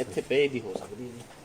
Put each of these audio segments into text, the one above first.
ਇੱਥੇ ਪਈ ਦੀ ਹੋ ਸਕਦੀ ਜੀ,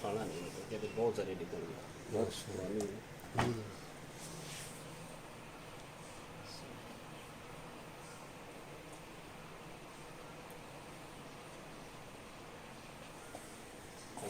ਖਾਣਾ ਨਹੀਂ ਹੈ ਕਿ ਬਹੁਤ ਸਾਰੇ ਨਿਕਲ ਗਏ, ਬਹੁਤ ਪੁਰਾਣੀ ਹੈ।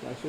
400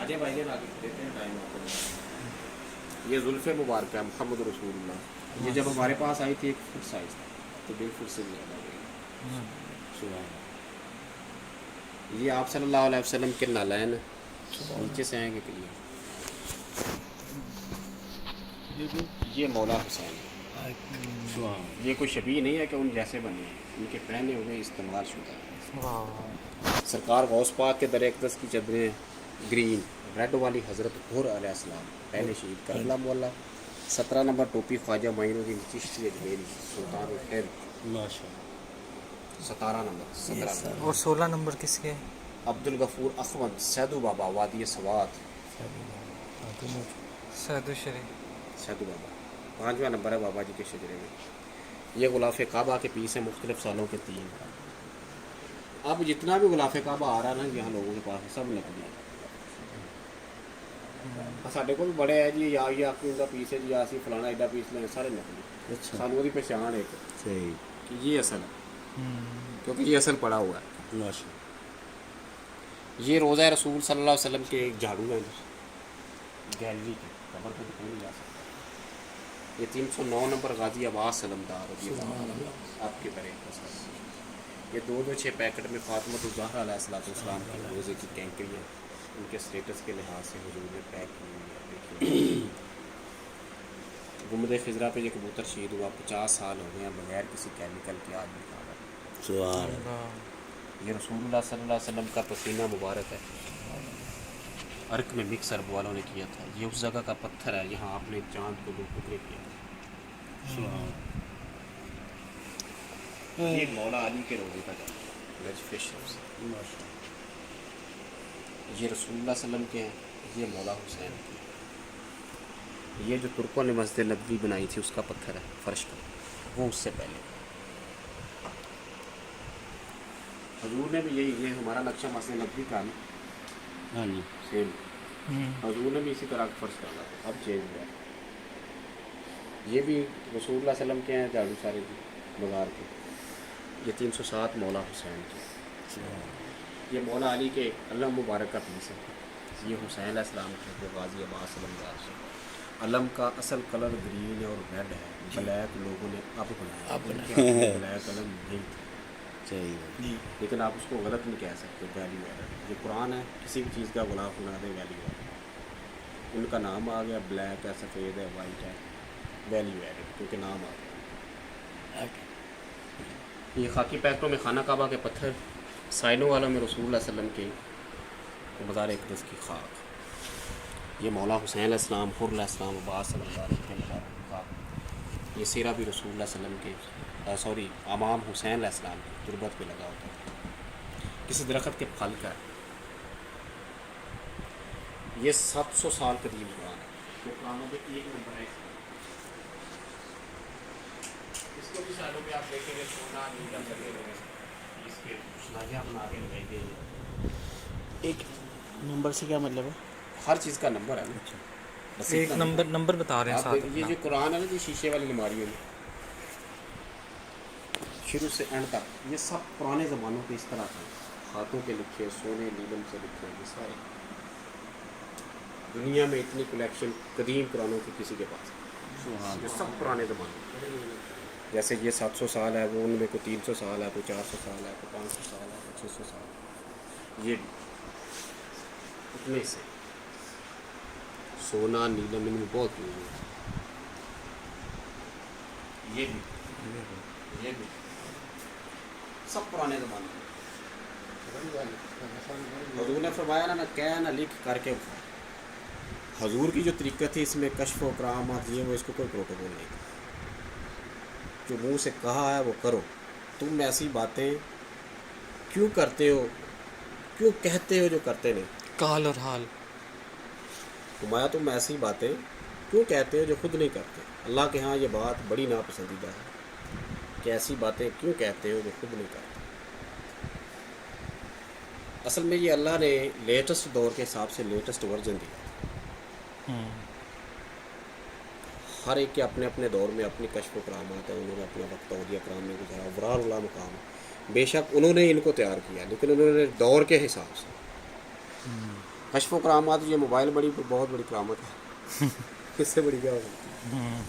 آجے بھائی جان آگے دیتے ہیں ٹائم آپ کو. یہ زلف مبارک ہے محمد رسول اللہ. یہ جب ہمارے پاس آئی تھی 1 فٹ سائز تھا تو 1.5 فٹ سے زیادہ ہو گئی. یہ آپ صلی اللہ علیہ وسلم کے نالین نیچے سے آئیں گے کہ یہ مولا حسین ہے. یہ کوئی شبیہ نہیں ہے کہ ان جیسے بنے ہیں, ان کے پہنے ہوئے استعمال شدہ ہیں. سرکار غوث پاک کے در اقدس کی چادریں گرین ریڈ والی حضرت غور علیہ السلام پہلے شہید کربلا مولا. 17 نمبر ٹوپی خواجہ معین الدین چشتی اجمیری سلطان الخیر. 17 نمبر 17 نمبر. اور 16 نمبر کس کے؟ عبد الغفور اخوند سیدو بابا وادی سوات. سیدو شریف. سیدو بابا 5واں نمبر ہے بابا جی کے شجرے میں. یہ غلاف کعبہ کے پیس ہیں مختلف سالوں کے 3. اب جتنا بھی غلاف کعبہ آ رہا ہے نا یہاں لوگوں کے پاس سب نقلی ہے. ساڈے کو بھی بڑے ہے جی یا یہ آپ کا پیس ہے جی یا فلانا ایڈا پیس لیں سارے نقلی. سانو وہی پہچان ایک کہ یہ اصل ہے کیونکہ یہ اصل پڑا ہوا ہے. یہ روضہ رسول صلی اللہ علیہ وسلم کے ایک جھاڑو ہے گیلری کے قبر پہ تو نہیں جا سکتا. یہ 309 نمبر غازی عباس علمدار آپ کے طرح. یہ 226 پیکٹ میں فاطمہ الزہرا علیہ السلام کے روزے کی کینکری ہے. ان کے سٹیٹس کے لحاظ سے حضور نے پیک کی ہوئی ہے. گنبد خضرا پہ یہ کبوتر شہید ہوا 50 سال ہو گئے ہیں بغیر کسی کیمیکل کے آدمی کا. یہ رسول اللہ صلی اللہ علیہ وسلم کا پسینہ مبارک ہے. عرق میں مکس عرب والوں نے کیا تھا. یہ اس جگہ کا پتھر ہے جہاں آپ نے چاند کو 2 ٹکڑے کیا. یہ مولا علی کے روزے کا نجف شمس. یہ رسول اللہ صلی اللہ علیہ وسلم کے ہیں. یہ مولا حسین کی. یہ جو ترکوں نے مسجد نبوی بنائی تھی اس کا پتھر ہے فرش کا, وہ اس سے پہلے. حضور نے بھی یہ ہمارا نقشہ مسجد نبوی کا نا سیم حضور نے بھی اسی طرح فرش کرنا تھا. اب چینج ہوا. یہ بھی رسول اللہ صلی اللہ علیہ وسلم کے ہیں جھاڑو سارے کی بازار کے. یہ 307 مولا حسین کے. یہ مولا علی کے علم مبارک کا پیس ہے. یہ حسین علیہ السلام کے جو غازی عباس علمدار سے. علم کا اصل کلر گرین اور ریڈ ہے. بلیک لوگوں نے اب بنایا. بلیک علم نہیں تھا لیکن آپ اس کو غلط نہیں کہہ سکتے. ویلیو ایڈ یہ قرآن ہے. کسی بھی چیز کا غلاف بنا دیں ویلیو ایڈ. ان کا نام آ گیا بلیک ہے سفید ہے وائٹ ہے ویلیو ایڈ کیونکہ نام آ گیا. یہ خاکی پیکٹوں میں خانہ کعبہ کے پتھر. سائنوں والوں میں رسول اللہ صلی اللہ علیہ وسلم کے مزار اقدس کی خاک. یہ مولا حسین علیہ السلام حر علیہ السلام عباس صلی اللہ علیہ وسلم کے مزار کی خاک. یہ سیرہ بھی رسول اللہ صلی اللہ علیہ وسلم کے امام حسین علیہ السلام کی تربت پہ لگا ہوتا ہے. کسی درخت کے پھل کا ہے. یہ 700 سال قدیم قرآن ہے. یہ قرآنوں میں 1 نمبر ہے. اس کو بھی سالوں میں آپ دیکھیں گے سونا نیلا لگے ہوئے اس کے شناجیاں بنا کے لگائی گئی ہیں. 1 نمبر سے کیا مطلب ہے؟ ہر چیز کا نمبر ہے نا. بس ایک نمبر بتا رہے ہیں آپ ساتھ. یہ جو قرآن ہے نا جو شیشے والی الماریوں میں شروع سے اینڈ تک یہ سب پرانے زمانوں کے اس طرح تھے. ہاتھوں کے لکھے سونے نیلم سے لکھے یہ سارے. دنیا میں اتنی کلیکشن قدیم قرآنوں کی کسی کے پاس یہ سب پرانے زمانے. جیسے یہ 700 سال ہے وہ ان میں کوئی 300 سال ہے کوئی 400 سال ہے کوئی 500 سال ہے کوئی 600 سال ہے. یہ اتنے سے سونا نیلم ان میں بہت یوز ہے. یہ بھی سب پرانے زمانے میں. حضور نے فرمایا نا کہہ نہ لکھ کر کے. حضور کی جو طریقہ تھی اس میں کشف و کرامات یہ وہ اس کو کوئی پروٹوکول نہیں تھا. جو منہ سے کہا ہے وہ کرو. تم ایسی باتیں کیوں کرتے ہو کیوں کہتے ہو جو کرتے نہیں. کال اور حال. فرمایا تم ایسی باتیں کیوں کہتے ہو جو خود نہیں کرتے. اللہ کے ہاں یہ بات بڑی ناپسندیدہ ہے کہ ایسی باتیں کیوں کہتے ہو جو خود نہیں کرتے. اصل میں یہ اللہ نے لیٹسٹ دور کے حساب سے لیٹسٹ ورژن دیا. ہر ایک کے اپنے اپنے دور میں اپنی کشف و کرامات ہیں. انہوں نے اپنا وقت اولیاء کرام میں گزارا. ابرار اللہ مقام بے شک انہوں نے ان کو تیار کیا لیکن انہوں نے دور کے حساب سے. کشف و کرامات یہ موبائل بہت بڑی کرامت ہے. اس سے بڑی کیا ہو سکتی ہے؟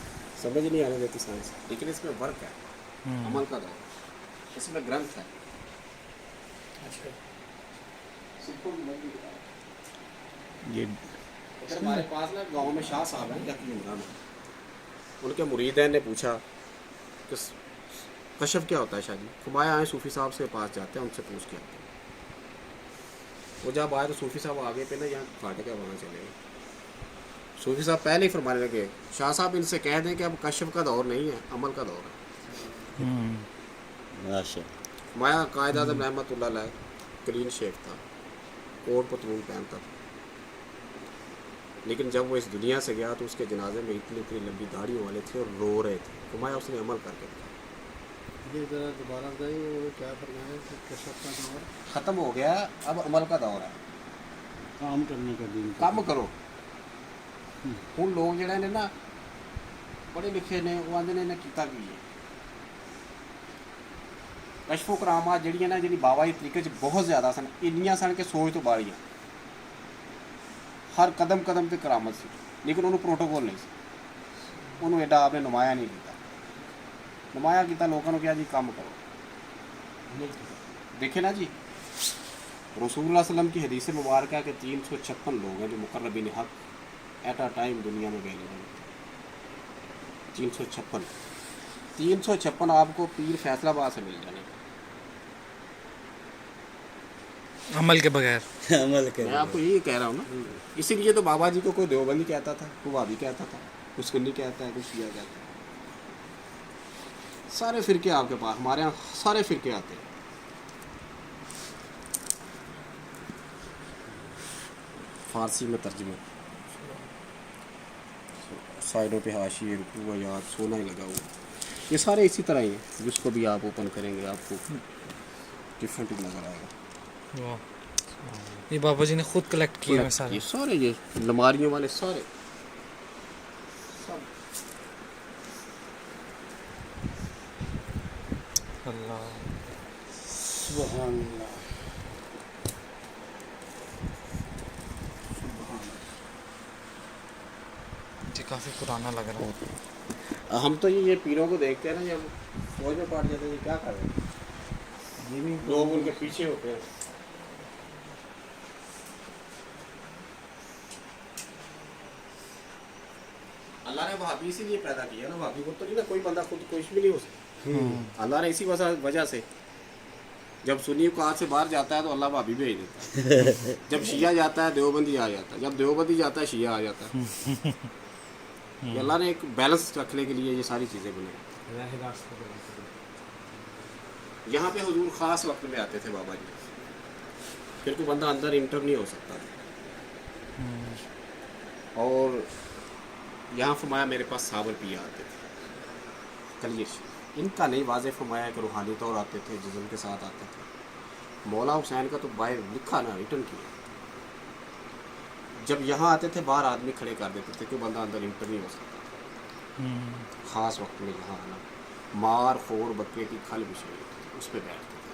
سمجھ نہیں آنے دیتی سائنس. لیکن اس میں ورک ہے، عمل کا دور. اس میں گرنتھ ہے. یہ ادھر ہمارے پاس نا گاؤں میں شاہ صاحب ہیں یقین عمران. ان کے مریدین نے پوچھا کہ کشف کیا ہوتا ہے شاہ جی؟ ہمارے آئے صوفی صاحب سے پاس جاتے ہیں، ان سے پوچھ کے آتے ہیں. وہ جب آئے تو صوفی صاحب آگے پہ نا یہاں پھاٹے کا وہاں چلے گئے. صوفی صاحب پہلے ہی فرمانے لگے شاہ صاحب ان سے کہہ دیں کہ اب کشف کا دور نہیں ہے، عمل کا دور ہے. ماشاء ہمارا قائد اعظم رحمۃ اللہ علیہ کلین شیخ تھا، کوٹ پتلون پہنتا تھا. لیکن جب وہ اس دنیا سے گیا تو اس کے جنازے میں اتنی اتنی لمبی داڑھیوں والے تھے اور رو رہے تھے. ہمایا اس نے عمل کر کے دکھایا. یہ ذرا دوبارہ بتائیے وہ کیا فرمایا کہ کشف کا دور ختم ہو گیا، اب عمل کا دور ہے. کام کرنے کا دن کام کرو. ہوں لوگ جڑے نے نا پڑھے لکھے نے وہ آدھے نے کیتا کی ہے. کشف و کرامات جڑیاں نا جی بابا جی طریقے بہت زیادہ سن، انیاں سن کہ سوچ تو باہریاں. ہر قدم قدم تے کرامت سی لیکن انہوں پروٹوکول نہیں سی. انہوں ایڈا آپ نے نمایاں نہیں کیتا. نمایاں کیتا لوگوں نے کیا جی کام کرو. دیکھے نا جی رسول اللہ صلی اللہ علیہ وسلم کی حدیث مبارکہ کہ 356 لوگ ہیں جو مقربین حق ایٹ اے ٹائم دنیا میں اویلیبل ہیں. 356 آپ کو پیر فیصل آباد سے مل جانے. عمل کے بغیر. عمل میں آپ کو یہی کہہ رہا ہوں نا. اسی لیے تو بابا جی کو کوئی دیوبندی کہتا تھا، کوئی وہابی کہتا تھا، کوئی سنی کہتا ہے، کوئی شیعہ کہتا ہے. سارے فرقے آپ کے پاس، ہمارے یہاں سارے فرقے آتے ہیں. فارسی میں ترجمہ، سائڈوں پہ حاشیے رکوع یاد سونا ہی لگا ہوا. یہ سارے اسی طرح ہی ہیں. جس کو بھی آپ اوپن کریں گے آپ کو ڈفرینٹ نظر آئے گا. واہ، یہ بابا جی نے خود کلیکٹ کیا ہے سارے. یہ سارے یہ لماریوں والے سارے اللہ. سبحان اللہ. جی کافی پرانا لگ رہا ہے. ہم تو یہ پیروں کو دیکھتے ہیں نا جب فوج میں پڑ جاتے ہیں یہ کیا کر رہے ہیں. لوگ ان کے پیچھے ہوتے ہیں. اللہ نے وہابی اسی لیے پیدا کیا نا. وہابی کو تو نہیں نا کوئی بندہ خود کچھ بھی نہیں ہو سکتا. اللہ نے اسی وجہ سے جب سنی اوقات سے باہر جاتا ہے تو اللہ وہابی بھیج دیتا ہے. جب شیعہ جاتا ہے دیوبندی آ جاتا ہے، جب دیوبندی جاتا ہے شیعہ آ جاتا ہے. یہ اللہ نے ایک بیلنس رکھنے کے لیے یہ ساری چیزیں بنائی. یہاں پہ حضور خاص وقت میں آتے تھے بابا جی، پھر کوئی بندہ اندر انٹر نہیں ہو سکتا. اور یہاں فرمایا میرے پاس صابر پیا آتے تھے. کلیش ان کا نہیں واضح فرمایا کہ روحانی طور آتے تھے، جسم کے ساتھ آتے تھے. مولا حسین کا تو باہر لکھا نا ریٹن کیا. جب یہاں آتے تھے باہر آدمی کھڑے کر دیتے تھے کہ بندہ اندر انٹر نہیں ہو سکتا. خاص وقت میں یہاں آنا. مار خور بکرے کی کھل بچھ رہی تھی اس پہ بیٹھتے تھے.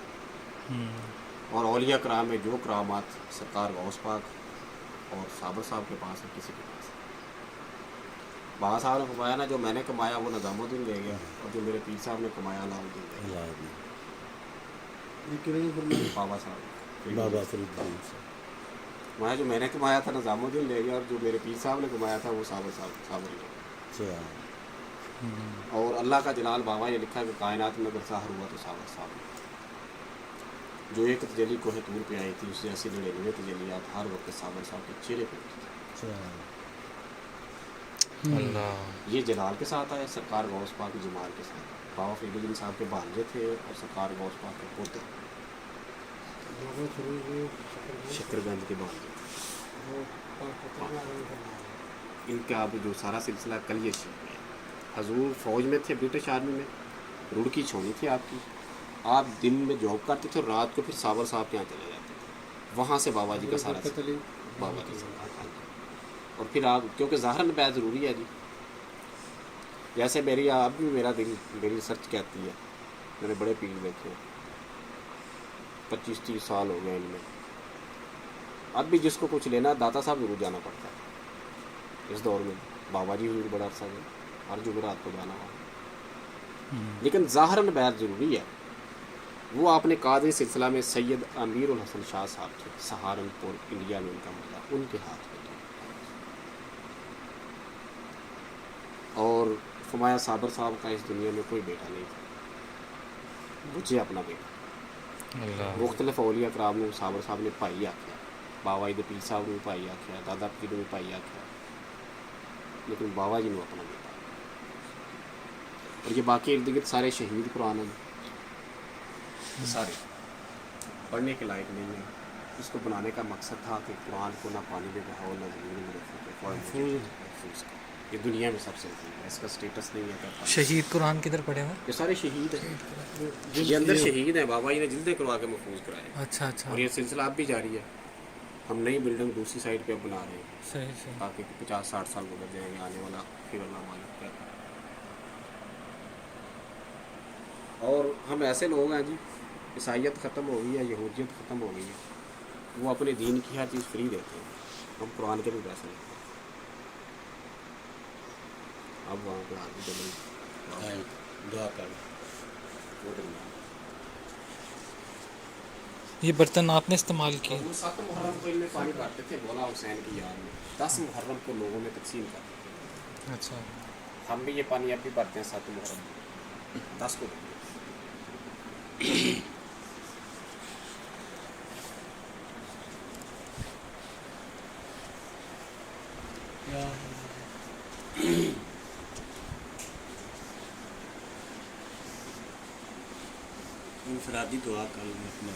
اور اولیاء کرام میں جو کرامات سرکار غوث پاک اور صابر صاحب کے پاس ہے کسی کے پاس. بابا صاحب نے فرمایا نا جو میں نے کمایا وہ نظام الدین لے گیا اور جو میرے پیر صاحب نے کمایا علاؤالدین لے گیا. بابا صاحب بابا فرید الدین میں جو میں نے کمایا تھا نظام الدین لے گیا اور جو میرے پیر صاحب نے کمایا تھا وہ صابر لے گیا. اور اللہ کا جلال بابا یہ لکھا ہے کہ کائنات میں اگر ظاہر ہوا تو صابر صاحب جو ایک تجلی کو ہے طور پہ آئی تھی اس جیسی 99 تجلیات ہر وقت صابر صاحب کے چہرے پہ ہوتی تھی. اللہ. یہ جلال کے ساتھ آئے سرکار غوث پاک کی جمال کے ساتھ. بابا فرید الدین صاحب کے بھانجے تھے اور سرکار غوث پاک کے پوتے شکر گنج کے بھانجے. ان کا اب جو سارا سلسلہ کلیش ہے. حضور فوج میں تھے برٹش آرمی میں، رڑکی چھونی تھی آپ کی. آپ دن میں جاب کرتے تھے اور رات کو پھر صابر صاحب کے یہاں چلے جاتے تھے. وہاں سے بابا جی کا سارا بابا جی سے. اور پھر آپ کیونکہ ظاہر میں بیعت ضروری ہے جی. جیسے میری آپ بھی میرا دل میری ریسرچ کہتی ہے، میں نے بڑے پیر دیکھے 25-30 سال ہو گئے ان میں. اب بھی جس کو کچھ لینا داتا صاحب ضرور جانا پڑتا ہے اس دور میں. بابا جی ضرور بڑا عرصہ گئے ہر جمعرات کو جانا ہوا. لیکن ظاہراً بیعت ضروری ہے. وہ آپ نے قادری سلسلہ میں سید امیر الحسن شاہ صاحب تھے, سہارنپور انڈیا میں ان کا ملا, ان کے ہاتھ میں تھے. اور فمایا صابر صاحب کا اس دنیا میں کوئی بیٹا نہیں تھا, مجھے اپنا بیٹا. اللہ مختلف اولیاء کرام نے صابر صاحب نے پائی آخیا, بابا جی پیر صاحب نے پائی آخیا, دادا پیر نے پائی آخیا, لیکن بابا جی نے اپنا بیٹا. اور یہ باقی ارد گرد سارے شہید قرآن ہیں, سارے پڑھنے کے لائق نہیں ہیں. اس کو بنانے کا مقصد تھا کہ قرآن کو نہ پانی میں بہاؤ نہ زمین میں محفوظ کرو. یہ دنیا میں سب سے عظیم ہے, اس کا سٹیٹس نہیں ہے. شہید قرآن کدھر پڑے ہوئے؟ یہ سارے شہید ہیں, یہ اندر شہید ہیں. بابا جی نے جلدیں کروا کے محفوظ کرائے. اچھا اچھا, اور یہ سلسلہ اب بھی جاری ہے. ہم نئی بلڈنگ دوسری سائڈ پہ اب بنا رہے ہیں صحیح صحیح. تاکہ 50-60 سال گزر جائیں گے آنے والا پھر اللہ مالک کہتا ہے. اور ہم ایسے لوگ ہیں جی, عیسائیت ختم ہو گئی ہے, یہودیت ختم ہو گئی ہے, وہ اپنے دین کی ہر چیز فری دیتے ہیں, ہم قرآن کے بھی پیسے لیتے ہیں. اب وہاں پہ آگے چلیں دعا کر. یہ برتن آپ نے استعمال کیے؟ 7 محرم کو ان میں پانی بھرتے تھے مولا حسین کی یاد میں. 10 محرم کو لوگوں میں تقسیم کرتے تھے. اچھا, ہم بھی یہ پانی اب بھی بھرتے ہیں 7 محرم کو, 10 کو دیتے ہیں. انفرادی دعا کر لیں اپنے.